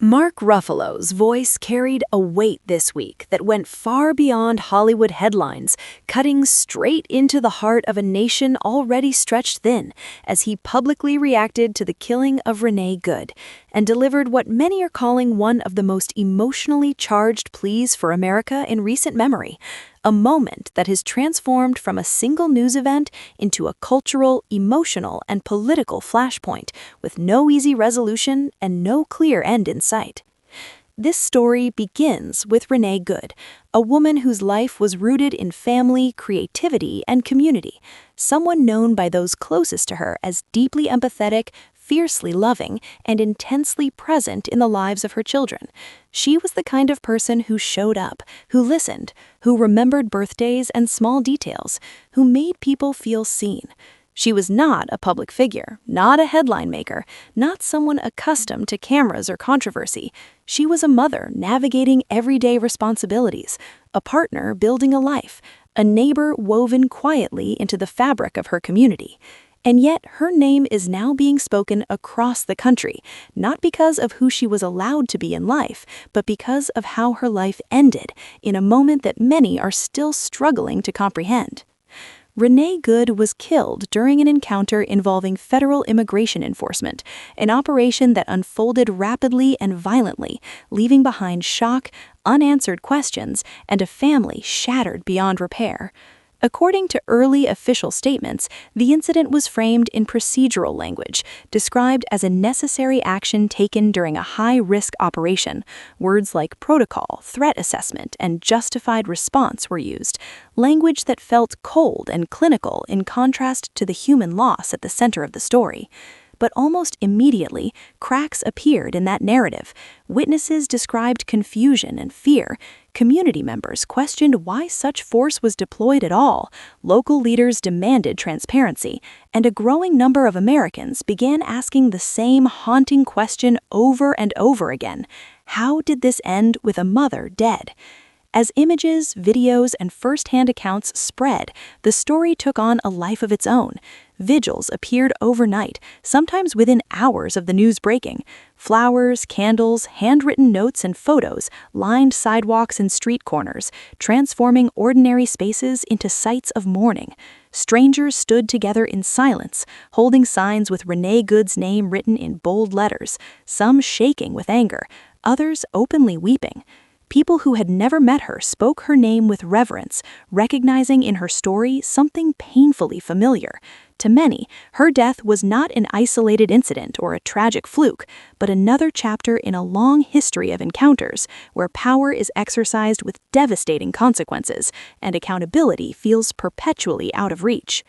Mark Ruffalo's voice carried a weight this week that went far beyond Hollywood headlines, cutting straight into the heart of a nation already stretched thin as he publicly reacted to the killing of Renee Good and delivered what many are calling one of the most emotionally charged pleas for America in recent memory. A moment that has transformed from a single news event into a cultural, emotional, and political flashpoint with no easy resolution and no clear end in sight. This story begins with Renee Good, a woman whose life was rooted in family, creativity, and community, someone known by those closest to her as deeply empathetic, fiercely loving, and intensely present in the lives of her children. She was the kind of person who showed up, who listened, who remembered birthdays and small details, who made people feel seen. She was not a public figure, not a headline maker, not someone accustomed to cameras or controversy. She was a mother navigating everyday responsibilities, a partner building a life, a neighbor woven quietly into the fabric of her community. And yet her name is now being spoken across the country, not because of who she was allowed to be in life, but because of how her life ended in a moment that many are still struggling to comprehend. Renee Good was killed during an encounter involving federal immigration enforcement, an operation that unfolded rapidly and violently, leaving behind shock, unanswered questions, and a family shattered beyond repair. According to early official statements, the incident was framed in procedural language, described as a necessary action taken during a high-risk operation. Words like protocol, threat assessment, and justified response were used, language that felt cold and clinical in contrast to the human loss at the center of the story. But almost immediately, cracks appeared in that narrative. Witnesses described confusion and fear. Community members questioned why such force was deployed at all. Local leaders demanded transparency, and a growing number of Americans began asking the same haunting question over and over again. How did this end with a mother dead? As images, videos, and first-hand accounts spread, the story took on a life of its own. Vigils appeared overnight, sometimes within hours of the news breaking. Flowers, candles, handwritten notes, and photos lined sidewalks and street corners, transforming ordinary spaces into sites of mourning. Strangers stood together in silence, holding signs with Renee Good's name written in bold letters, some shaking with anger, others openly weeping. People who had never met her spoke her name with reverence, recognizing in her story something painfully familiar. To many, her death was not an isolated incident or a tragic fluke, but another chapter in a long history of encounters where power is exercised with devastating consequences and accountability feels perpetually out of reach.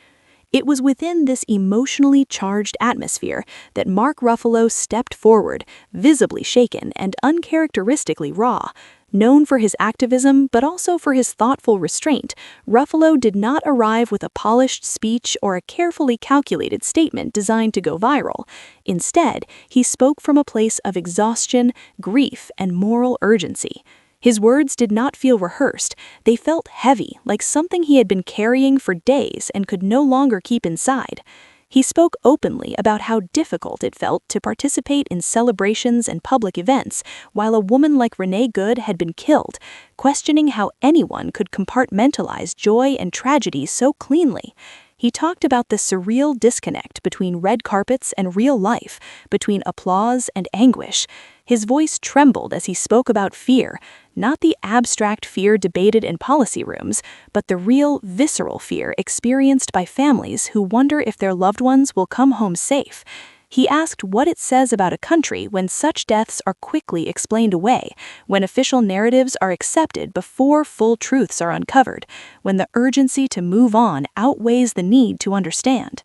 It was within this emotionally charged atmosphere that Mark Ruffalo stepped forward, visibly shaken and uncharacteristically raw. Known for his activism, but also for his thoughtful restraint, Ruffalo did not arrive with a polished speech or a carefully calculated statement designed to go viral. Instead, he spoke from a place of exhaustion, grief, and moral urgency. His words did not feel rehearsed. They felt heavy, like something he had been carrying for days and could no longer keep inside. He spoke openly about how difficult it felt to participate in celebrations and public events while a woman like Renee Good had been killed, questioning how anyone could compartmentalize joy and tragedy so cleanly. He talked about the surreal disconnect between red carpets and real life, between applause and anguish. His voice trembled as he spoke about fear, not the abstract fear debated in policy rooms, but the real, visceral fear experienced by families who wonder if their loved ones will come home safe. He asked what it says about a country when such deaths are quickly explained away, when official narratives are accepted before full truths are uncovered, when the urgency to move on outweighs the need to understand.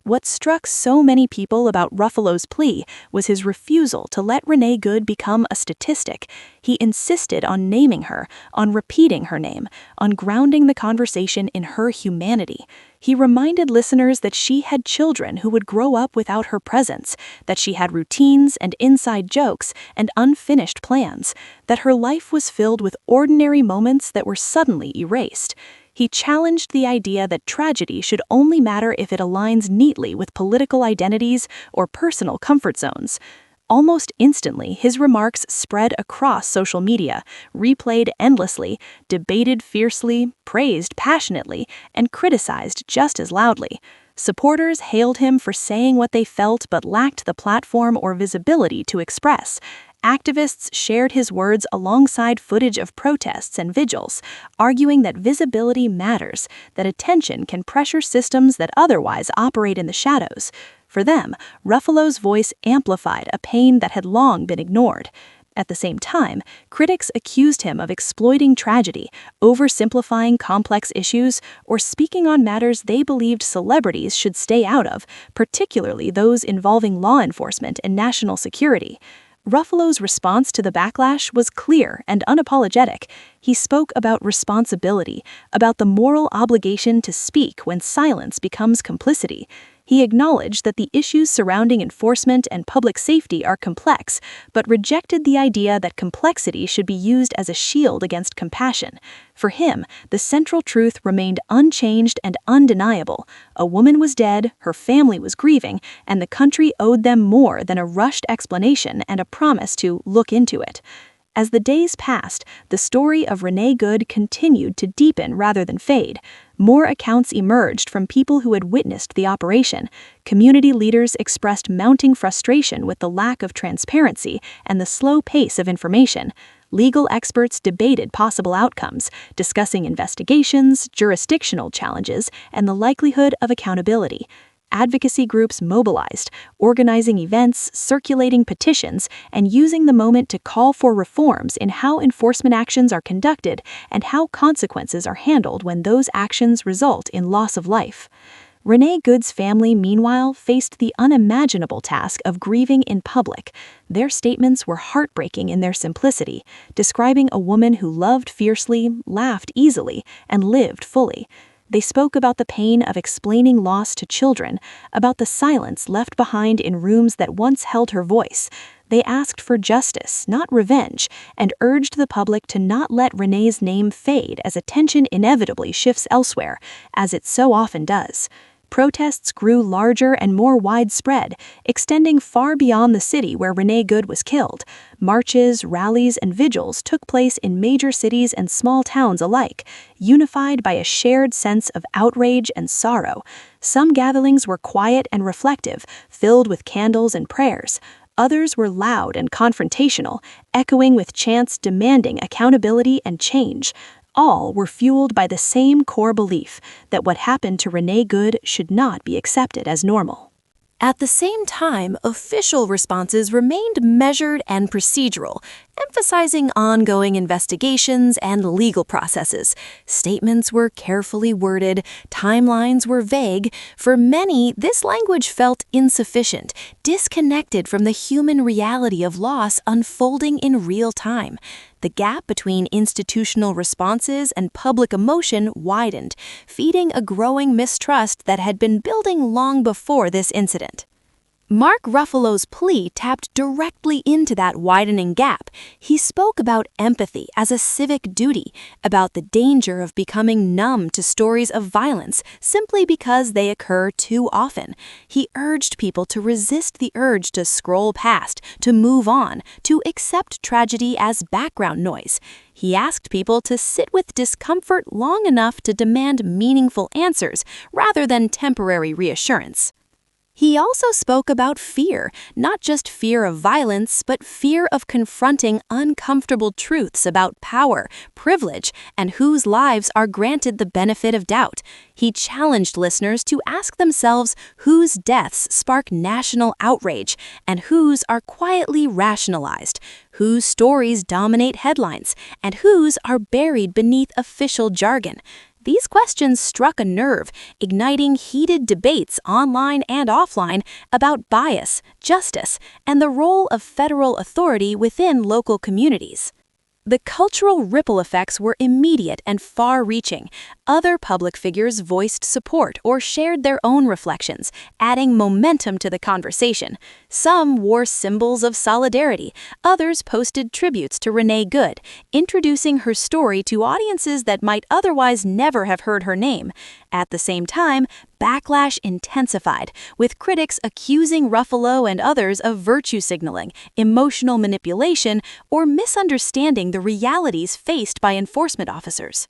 What struck so many people about Ruffalo's plea was his refusal to let Renee Good become a statistic. He insisted on naming her, on repeating her name, on grounding the conversation in her humanity. He reminded listeners that she had children who would grow up without her presence, that she had routines and inside jokes and unfinished plans, that her life was filled with ordinary moments that were suddenly erased. He challenged the idea that tragedy should only matter if it aligns neatly with political identities or personal comfort zones. Almost instantly, his remarks spread across social media, replayed endlessly, debated fiercely, praised passionately, and criticized just as loudly. Supporters hailed him for saying what they felt but lacked the platform or visibility to express. Activists shared his words alongside footage of protests and vigils, arguing that visibility matters, that attention can pressure systems that otherwise operate in the shadows. For them, Ruffalo's voice amplified a pain that had long been ignored. At the same time, critics accused him of exploiting tragedy, oversimplifying complex issues, or speaking on matters they believed celebrities should stay out of, particularly those involving law enforcement and national security. Ruffalo's response to the backlash was clear and unapologetic. He spoke about responsibility, about the moral obligation to speak when silence becomes complicity. He acknowledged that the issues surrounding enforcement and public safety are complex, but rejected the idea that complexity should be used as a shield against compassion. For him, the central truth remained unchanged and undeniable. A woman was dead, her family was grieving, and the country owed them more than a rushed explanation and a promise to look into it. As the days passed, the story of Renee Good continued to deepen rather than fade. More accounts emerged from people who had witnessed the operation. Community leaders expressed mounting frustration with the lack of transparency and the slow pace of information. Legal experts debated possible outcomes, discussing investigations, jurisdictional challenges, and the likelihood of accountability. Advocacy groups mobilized, organizing events, circulating petitions, and using the moment to call for reforms in how enforcement actions are conducted and how consequences are handled when those actions result in loss of life. Renee Good's family, meanwhile, faced the unimaginable task of grieving in public. Their statements were heartbreaking in their simplicity, describing a woman who loved fiercely, laughed easily, and lived fully. They spoke about the pain of explaining loss to children, about the silence left behind in rooms that once held her voice. They asked for justice, not revenge, and urged the public to not let Renee's name fade as attention inevitably shifts elsewhere, as it so often does. Protests grew larger and more widespread, extending far beyond the city where Renee Good was killed. Marches, rallies, and vigils took place in major cities and small towns alike, unified by a shared sense of outrage and sorrow. Some gatherings were quiet and reflective, filled with candles and prayers. Others were loud and confrontational, echoing with chants demanding accountability and change. All were fueled by the same core belief that what happened to Renee Good should not be accepted as normal. At the same time, official responses remained measured and procedural, emphasizing ongoing investigations and legal processes. Statements were carefully worded, timelines were vague. For many, this language felt insufficient, disconnected from the human reality of loss unfolding in real time. The gap between institutional responses and public emotion widened, feeding a growing mistrust that had been building long before this incident. Mark Ruffalo's plea tapped directly into that widening gap. He spoke about empathy as a civic duty, about the danger of becoming numb to stories of violence simply because they occur too often. He urged people to resist the urge to scroll past, to move on, to accept tragedy as background noise. He asked people to sit with discomfort long enough to demand meaningful answers rather than temporary reassurance. He also spoke about fear, not just fear of violence, but fear of confronting uncomfortable truths about power, privilege, and whose lives are granted the benefit of doubt. He challenged listeners to ask themselves whose deaths spark national outrage and whose are quietly rationalized, whose stories dominate headlines, and whose are buried beneath official jargon. These questions struck a nerve, igniting heated debates online and offline about bias, justice, and the role of federal authority within local communities. The cultural ripple effects were immediate and far-reaching. Other public figures voiced support or shared their own reflections, adding momentum to the conversation. Some wore symbols of solidarity, others posted tributes to Renee Good, introducing her story to audiences that might otherwise never have heard her name. At the same time, backlash intensified, with critics accusing Ruffalo and others of virtue signaling, emotional manipulation, or misunderstanding the realities faced by enforcement officers.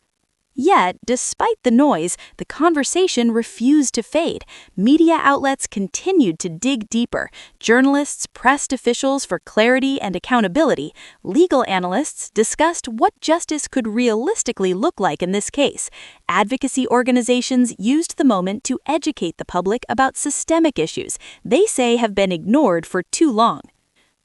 Yet, despite the noise, the conversation refused to fade. Media outlets continued to dig deeper. Journalists pressed officials for clarity and accountability. Legal analysts discussed what justice could realistically look like in this case. Advocacy organizations used the moment to educate the public about systemic issues they say have been ignored for too long.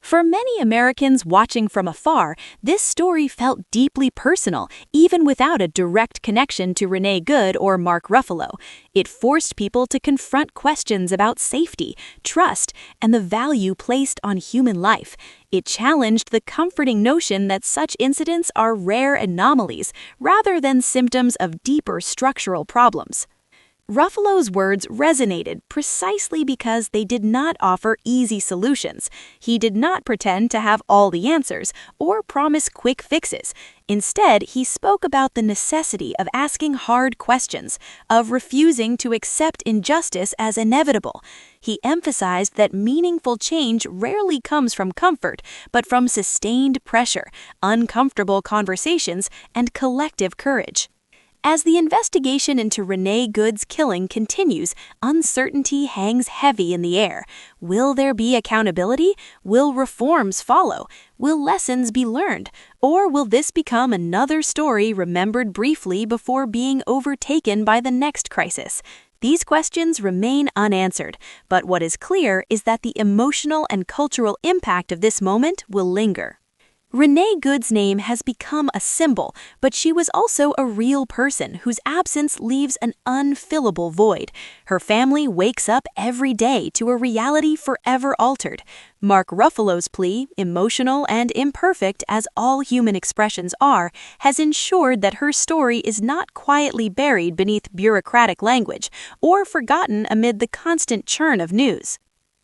For many Americans watching from afar, this story felt deeply personal, even without a direct connection to Renee Good or Mark Ruffalo. It forced people to confront questions about safety, trust, and the value placed on human life. It challenged the comforting notion that such incidents are rare anomalies, rather than symptoms of deeper structural problems. Ruffalo's words resonated precisely because they did not offer easy solutions. He did not pretend to have all the answers or promise quick fixes. Instead, he spoke about the necessity of asking hard questions, of refusing to accept injustice as inevitable. He emphasized that meaningful change rarely comes from comfort, but from sustained pressure, uncomfortable conversations, and collective courage. As the investigation into Renee Good's killing continues, uncertainty hangs heavy in the air. Will there be accountability? Will reforms follow? Will lessons be learned? Or will this become another story remembered briefly before being overtaken by the next crisis? These questions remain unanswered, but what is clear is that the emotional and cultural impact of this moment will linger. Renee Good's name has become a symbol, but she was also a real person whose absence leaves an unfillable void. Her family wakes up every day to a reality forever altered. Mark Ruffalo's plea, emotional and imperfect as all human expressions are, has ensured that her story is not quietly buried beneath bureaucratic language or forgotten amid the constant churn of news.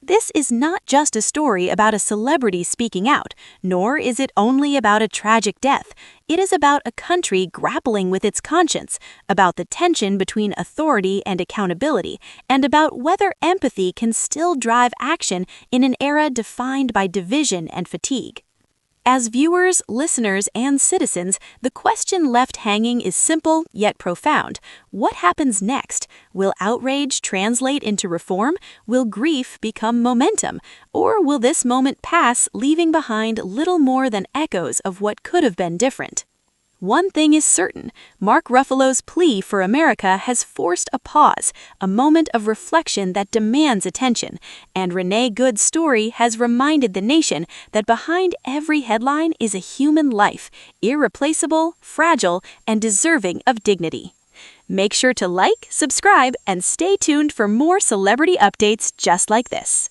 This is not just a story about a celebrity speaking out, nor is it only about a tragic death. It is about a country grappling with its conscience, about the tension between authority and accountability, and about whether empathy can still drive action in an era defined by division and fatigue. As viewers, listeners, and citizens, the question left hanging is simple yet profound. What happens next? Will outrage translate into reform? Will grief become momentum? Or will this moment pass, leaving behind little more than echoes of what could have been different? One thing is certain, Mark Ruffalo's plea for America has forced a pause, a moment of reflection that demands attention, and Renee Good's story has reminded the nation that behind every headline is a human life, irreplaceable, fragile, and deserving of dignity. Make sure to like, subscribe, and stay tuned for more celebrity updates just like this.